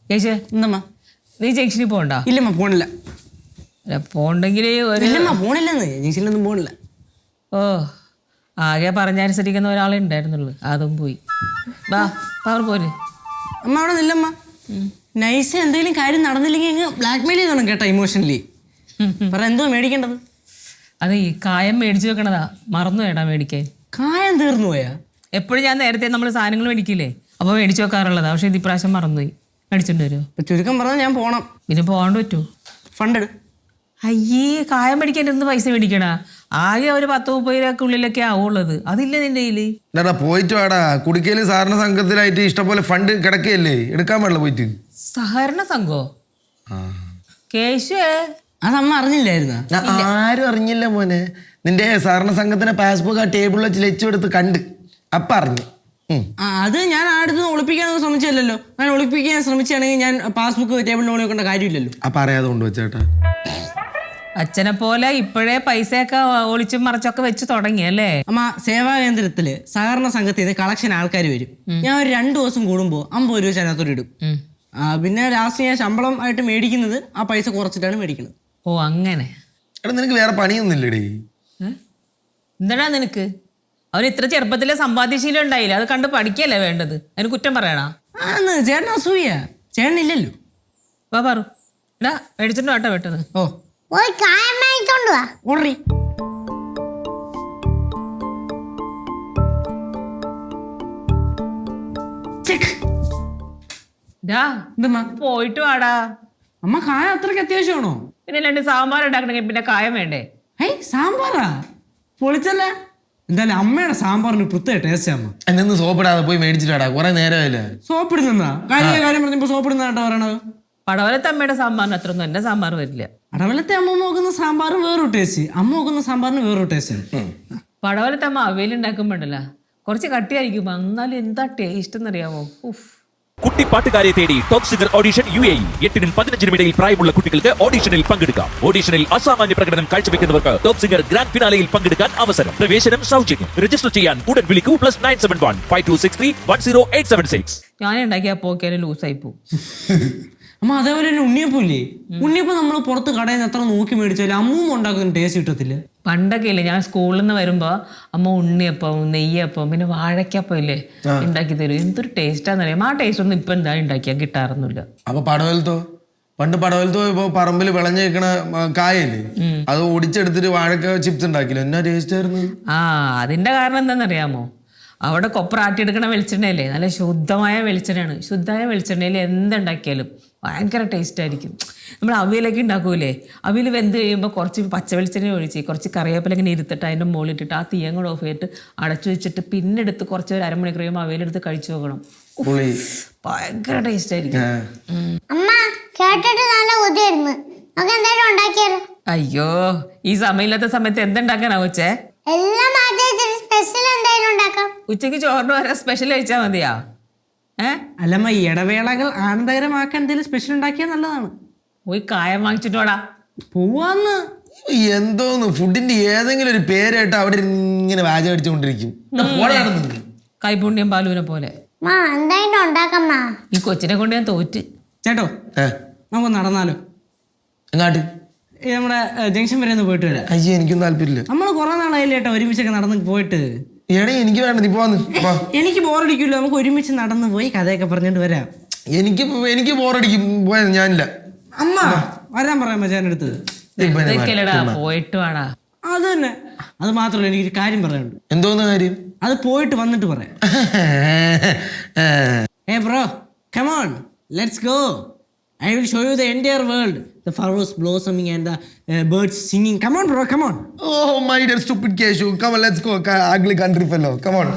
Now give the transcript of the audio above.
ചേച്ചി എന്തമ്മ നീ ജംഗ്ഷനിൽ പോകണ്ടോ? ഇല്ലമ്മ പോണില്ല. പോണ്ടെങ്കിൽ ഇല്ലമ്മ പോണില്ലെന്ന്, ജംഗ്ഷനിലൊന്നും പോണില്ല. ഓ ആകെ പറഞ്ഞനുസരിക്കുന്ന ഒരാളെ ഉണ്ടായിരുന്നുള്ളു, അതും പോയി. വാ പവർ പോര്. അമ്മ അവിടെ നില്ലമ്മ. നൈസ് എന്തെങ്കിലും കാര്യം നടന്നില്ലെങ്കിൽ ബ്ലാക്ക് മെയിൽ ചെയ്തോണം കേട്ടോ, ഇമോഷണലി. പറ എന്തോ മേടിക്കേണ്ടത്? അത് ഈ കായം മേടിച്ചു വെക്കണതാ, മറന്നു വേടാ മേടിക്കാൻ. കായം തീർന്നു പോയാ? എപ്പോഴും ഞാൻ നേരത്തെ നമ്മൾ സാധനങ്ങൾ മേടിക്കില്ലേ, അപ്പോൾ മേടിച്ചു വെക്കാറുള്ളതാ. പക്ഷെ ഇത് ഇപ്രാവശ്യം മറന്നുപോയി. മേടിച്ചോണ്ട് വരുമോ? ചുരുക്കം പറഞ്ഞാൽ ഞാൻ പോണം. പിന്നെ പോകാണ്ട് പറ്റുമോ? ഫണ്ട് എടു. അയ്യേ, കായം മേടിക്കാൻ എന്ത് പൈസ മേടിക്കണ? ആകെ ഒരു 10-30 രൂപക്കുള്ളിലൊക്കെ ആവുള്ളത്. അതില്ല നിന്റെ കയ്യില്? പോയിട്ട് വേടാ, കുടിക്കല് സഹകരണ സംഘത്തിലായിട്ട് ഇഷ്ടംപോലെ ഫണ്ട് കിടക്കുകയല്ലേ, എടുക്കാൻ പാടില്ല പോയിട്ട്. സഹകരണ സംഘോ? കേശുവേ, അതമ്മ അറിഞ്ഞില്ലായിരുന്ന? ആരും അറിഞ്ഞില്ല മോനെ. നിന്റെ സഹകരണ സംഘത്തിന്റെ പാസ്ബുക്ക് ആ ടേബിളിൽ വെച്ച് ലച്ചെടുത്ത് കണ്ട് അപ്പ അറിഞ്ഞു. അത് ഞാൻ അടുത്ത് ഒളിപ്പിക്കാനൊന്നും ശ്രമിച്ചല്ലോ. ഞാൻ ഒളിപ്പിക്കാൻ ശ്രമിച്ചാണെങ്കിൽ ഞാൻ പാസ്ബുക്ക് ടേബിളിൽ ഒളിപ്പിക്കേണ്ട കാര്യമില്ലല്ലോ. അപ്പൊ അറിയാതെ കൊണ്ടുവച്ചേട്ടാ. അച്ഛനെ പോലെ ഇപ്പോഴേ പൈസയൊക്കെ ഒളിച്ചും മറച്ചൊക്കെ വെച്ച് തുടങ്ങിയല്ലേ? അമ്മ, സേവാ കേന്ദ്രത്തില് സഹകരണ സംഘത്തിൽ നിന്ന് കളക്ഷൻ ആൾക്കാർ വരും. ഞാൻ ഒരു 2 ദിവസം കൂടുമ്പോൾ 50 രൂപ അതിനകത്തോട്ട് ഇടും. പിന്നെ ലാസ്റ്റ് ഞാൻ ശമ്പളം ആയിട്ട് മേടിക്കുന്നത് ആ പൈസ കുറച്ചിട്ടാണ് മേടിക്കുന്നത്. ഓ അങ്ങനെ. എടാ നിനക്ക് വേറെ പണിയൊന്നുമില്ലടി? എന്താടാ നിനക്ക്? അവന് ഇത്ര ചെറുപ്പത്തിലെ സമ്പാദ്യശീലം ഉണ്ടായില്ല, അത് കണ്ട് പഠിക്കല്ലേ വേണ്ടത്. അതിന് കുറ്റം പറയണാ? ചേട്ടൻ അസൂയ, ചേട്ടനില്ലല്ലോ. വാ പറു. എടാ മേടിച്ചിട്ടോ കേട്ടോ പെട്ടെന്ന്. ഓ ഓർഡറി. പോയിട്ട് വാടാ. അമ്മ കായം അത്രയ്ക്ക് അത്യാവശ്യമാണോ? പിന്നെ 2 സാമ്പാർ ഉണ്ടാക്കണമെങ്കിൽ പിന്നെ കായം വേണ്ടേ? സാമ്പാറാ പൊളിച്ചല്ലേ. എന്തായാലും അമ്മയുടെ സാമ്പാറിന് പ്രത്യേക ടേസ്റ്റ് അമ്മ. എന്നൊന്ന് സോപ്പിടാതെ പോയി മേടിച്ചിട്ടാടാ, കുറെ നേരമല്ലേ. സോപ്പിടുന്നാ കാര്യം പറഞ്ഞപ്പോ സോപ്പിടുന്നാട്ടോ പറയണത്. പടവലത്തെ അമ്മയുടെ സാമ്പാറിന് അത്രയൊന്നും എന്റെ സാമ്പാർ വരില്ല. പടവലത്തെ അമ്മ നോക്കുന്ന സാമ്പാറും വേറൊരു ടേസ്റ്റ്, അമ്മ നോക്കുന്ന സാമ്പാറിന് വേറൊരു ടേസ്റ്റ്. പടവലത്തെ അമ്മ അവയിൽ ഉണ്ടാക്കുമ്പോണ്ടല്ല കുറച്ച് കട്ടിയായിരിക്കും, എന്നാലും എന്താ ടേസ്റ്റ് എന്നറിയാമോ? കുട്ടി പാട്ടുകാരെ തേടി ടോപ്പ് സിംഗർ ഓഡിഷൻ UAE. 8-നും 15-നും ഇടയിൽ പ്രായമുള്ള കുട്ടികൾക്ക് ഓഡിഷനിൽ പങ്കെടുക്കാം. ഓഡിഷനിൽ അസാമാന്യ പ്രകടനം കാഴ്ചവെക്കുന്നവർക്ക് ടോപ്പ് സിംഗർ ഗ്രാൻഡ് ഫിനാലയിൽ പങ്കെടുക്കാൻ അവസരം. പ്രവേശനം സൗജന്യം. രജിസ്റ്റർ ചെയ്യാൻ ഉടൻ വിളിക്കൂ. +971 5263 10876. ഞാൻ ഉണ്ടാക്കിയ പോക്കാനും ലൂസായി പോകും. അമ്മ അതേപോലെ തന്നെ ഉണ്ണിയപ്പം നമ്മൾ പുറത്ത് കടയിൽ നിന്ന് എത്ര നോക്കി മേടിച്ചാലും അമ്മൂമ്മ ഉണ്ടാക്കുന്ന ടേസ്റ്റ് കിട്ടത്തില്ല. പണ്ടൊക്കെ ഇല്ലേ, ഞാൻ സ്കൂളിൽ നിന്ന് വരുമ്പോ അമ്മ ഉണ്ണിയപ്പം, നെയ്യപ്പം, പിന്നെ വാഴക്കപ്പം ഇല്ലേ ഉണ്ടാക്കി തരും. എന്തൊരു ടേസ്റ്റാന്നറിയാം. ആ ടേസ്റ്റ് ഒന്നും ഇപ്പൊ എന്താ ഉണ്ടാക്കിയാൽ കിട്ടാറൊന്നുമില്ല. അപ്പൊ പണ്ട് പടവലത്തോ ഇപ്പൊ പറമ്പിൽ വിളഞ്ഞേക്കണ കായല്ലേ, അത് ഒടിച്ചെടുത്തിട്ട് വാഴക്ക ചിപ്സ് ഉണ്ടാക്കില്ല, എന്നാ ടേസ്റ്റ് ആയിരുന്നു. അതിന്റെ കാരണം എന്താണെന്നറിയാമോ? അവിടെ കൊപ്ര ആട്ടിയെടുക്കണ വെളിച്ചെണ്ണയല്ലേ, നല്ല ശുദ്ധമായ വെളിച്ചെണ്ണയാണ്. ശുദ്ധമായ വെളിച്ചെണ്ണയിൽ എന്തുണ്ടാക്കിയാലും ഭയങ്കര ടേസ്റ്റ് ആയിരിക്കും. നമ്മൾ അവിയലൊക്കെ ഉണ്ടാക്കൂലേ, അവിയൽ വെന്ത് കഴിയുമ്പോൾ കുറച്ച് പച്ച വെളിച്ചെണ്ണ ഒഴിച്ച് കുറച്ച് കറിവേപ്പില ഇങ്ങനെ ഇരുത്തിട്ട് അതിൻ്റെ മുകളിലിട്ടിട്ട് ആ തീയം കൂടെ ഓഫ് ചെയ്തിട്ട് അടച്ചു വെച്ചിട്ട് പിന്നെ എടുത്ത് കുറച്ച് ഒരു അരമണിക്കൂർ കഴിയുമ്പോൾ അവിയലെടുത്ത് കഴിച്ചു നോക്കണം. ഭയങ്കര ടേസ്റ്റ് ആയിരിക്കും. അയ്യോ, ഈ സമയമില്ലാത്ത സമയത്ത് എന്തുണ്ടാക്കാനാ കൊച്ചേ? ഉച്ചക്ക് ചോറിന് വരെ സ്പെഷ്യൽ കഴിച്ചാൽ മതിയാ? അല്ലമ്മ, ഈ ഇടവേളകൾ ആനന്ദകരമാക്കാൻ എന്തെങ്കിലും സ്പെഷ്യൽ ഉണ്ടാക്കിയാൽ നല്ലതാണ്. പോയി കായം വാങ്ങിച്ചിട്ടോടാ. പോവാന്ന് എന്തോന്ന് ഫുഡിന്റെ ഏതെങ്കിലും ഒരു പേരായിട്ട് അവിടെ ഇങ്ങനെ വാചകം അടിച്ചുകൊണ്ടിരിക്കും. കൈപുണ്യം ബാലുവിനെ പോലെ. ഈ കൊച്ചിനെ കൊണ്ട് ഞാൻ തോറ്റ്. ചേട്ടോ, നമുക്ക് നടന്നാലോ? എങ്ങാട്ട്? നമ്മുടെ ജംഗ്ഷൻ വരെ ഒന്ന് പോയിട്ട് വരാം. അയ്യോ, എനിക്കൊന്നും താല്പര്യമില്ല. നമ്മള് കുറെ നാളായില്ലേ ഏട്ടാ ഒരുമിച്ചൊക്കെ നടന്ന് പോയിട്ട്. എനിക്ക് വേണ്ട, നീ പോവാന്ന്. എനിക്ക് ബോറടിക്കില്ല, നമുക്ക് ഒരുമിച്ച് നടന്നു പോയി കഥയൊക്കെ പറഞ്ഞിട്ട് വരാം. എനിക്ക് ബോറടിക്കും, പോയത് ഞാനില്ല. അമ്മ വരാൻ പറയാം മച്ചാനടുത്ത്. പോയിട്ട് വാടാ. അത് തന്നെ. അത് മാത്രമല്ല, എനിക്കൊരു കാര്യം പറയാനുണ്ട്. എന്തോന്ന് കാര്യം? അത് പോയിട്ട് വന്നിട്ട് പറയാം. Bro, come on, let's go. I will show you the entire world. The flowers blossoming and the birds singing. Come on, bro, come on. Oh, my dear stupid Keshu. Come on, let's go. Ugly country fellow. Come on.